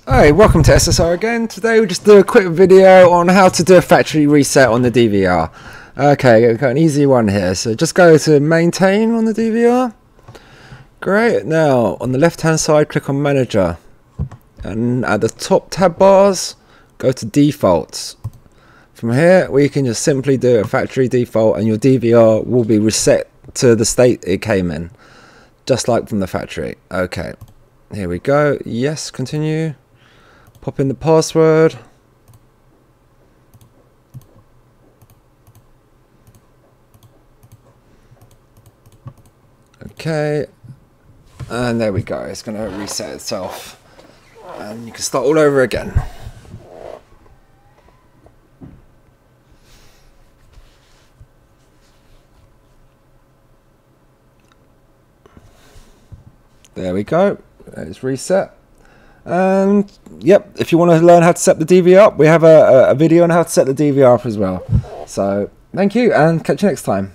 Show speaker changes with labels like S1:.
S1: Hi, welcome to SSR again. Today we'll just do a quick video on how to do a factory reset on the DVR. Okay, we've got an easy one here. So just go to maintain on the DVR. Great. Now on the left hand side click on manager, and at the top tab bars go to defaults. From here we can just simply do a factory default and your DVR will be reset to the state it came in, just like from the factory. Okay, here we go. Yes, continue. Pop in the password. Okay, and there we go. It's going to reset itself and you can start all over again. There we go. It's reset. And yep, if you want to learn how to set the DVR up, we have a video on how to set the DVR up as well. So thank you and catch you next time.